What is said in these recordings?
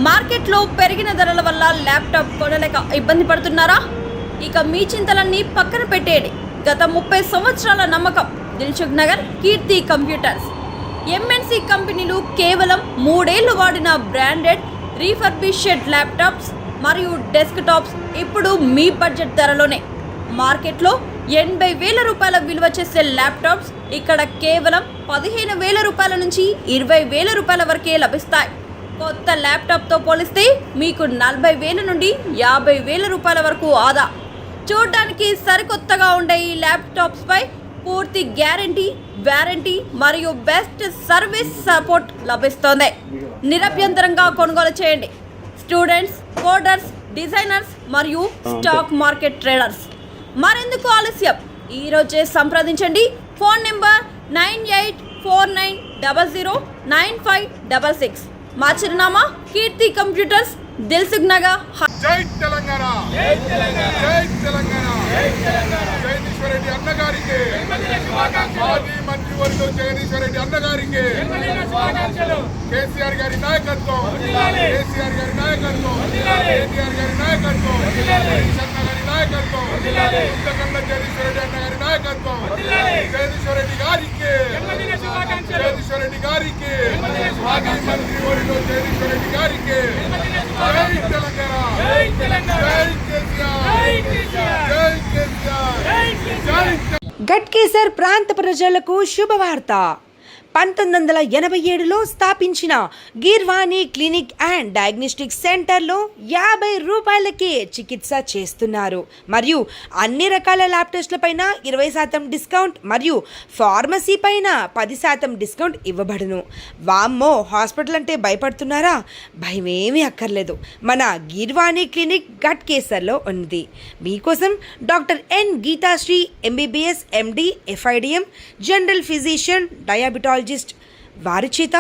మార్కెట్లో పెరిగిన ధరల వల్ల ల్యాప్టాప్ కొనలేక ఇబ్బంది పడుతున్నారా? ఇక మీ చింతలన్నీ పక్కన పెట్టేయండి. గత 30 సంవత్సరాల నమ్మకం దిల్సుఖ్ నగర్ కీర్తి కంప్యూటర్స్. ఎంఎన్సి కంపెనీలు కేవలం 3 ఏళ్లు వాడిన బ్రాండెడ్ రీఫర్బిష్డ్ ల్యాప్టాప్స్ మరియు డెస్క్టాప్స్ ఇప్పుడు మీ బడ్జెట్ ధరలోనే. మార్కెట్లో 80,000 రూపాయల విలువ చేసే ల్యాప్టాప్స్ ఇక్కడ కేవలం 15,000 రూపాయల నుంచి 20,000 రూపాయల వరకే లభిస్తాయి. కొత్త ల్యాప్టాప్తో పోలిస్తే మీకు 40,000 నుండి 50,000 రూపాయల వరకు ఆదా. చూడడానికి సరికొత్తగా ఉండే ఈ ల్యాప్టాప్స్పై పూర్తి గ్యారంటీ, వారంటీ మరియు బెస్ట్ సర్వీస్ సపోర్ట్ లభిస్తోంది. నిరభ్యంతరంగా కొనుగోలు చేయండి. స్టూడెంట్స్, కోడర్స్, డిజైనర్స్ మరియు స్టాక్ మార్కెట్ ట్రేడర్స్. మరెందుకు ఆలస్యం? ఈరోజే సంప్రదించండి. Phone number 9849009566. మా చిరునామా కీర్తి కంప్యూటర్స్, దిల్సుఖ్ నగర్. జై తెలంగాణ, జై తెలంగాణ, జై తెలంగాణ, జై తెలంగాణ. జగదీశ్వర్ రెడ్డి అన్నగారికి, మాజీ మంత్రివర్యులు జగదీశ్వర్ రెడ్డి అన్నగారికి కేసీఆర్ గారి నాయకత్వం, కేసీఆర్ గారి నాయకత్వం, కేటీఆర్ గారి నాయకత్వం, చంద్ర గారి నాయకత్వం, ఇంతకన్నా జగదీశ్వర్ రెడ్డి అన్నగారి నాయకత్వం, జగదీశ్వర్ రెడ్డి గారికి, జగదీశ్వర్ రెడ్డి గారికి, మాజీ మంత్రివర్యులు జగదీశ్వర్ రెడ్డి గారికి. జై తెలంగాణ, జై తెలంగాణ, జై కేసీఆర్, జై కేసీఆర్, జై. గట్కేసర్ ప్రాంత ప్రజలకు శుభవార్త. 1987లో స్థాపించిన గిర్వాణి క్లినిక్ అండ్ డయాగ్నోస్టిక్ సెంటర్లో 50 రూపాయలకే చికిత్స చేస్తున్నారు. మరియు అన్ని రకాల ల్యాబ్ టెస్టులపైన 20% డిస్కౌంట్ మరియు ఫార్మసీ పైన 10% డిస్కౌంట్ ఇవ్వబడును. వామ్మో, హాస్పిటల్ అంటే భయపడుతున్నారా? భయమేమీ అక్కర్లేదు. మన గిర్వాణి క్లినిక్ గట్కేసర్లో ఉంది. మీకోసం doctor N Geethasri MBBS MD FIDM general physician diabetologist వారి చేత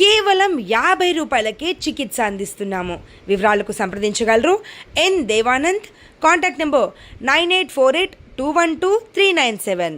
కేవలం 50 రూపాయలకే చికిత్స అందిస్తున్నాము. వివరాలకు సంప్రదించగలరు ఎన్ దేవానంద్. Contact number 9848212397.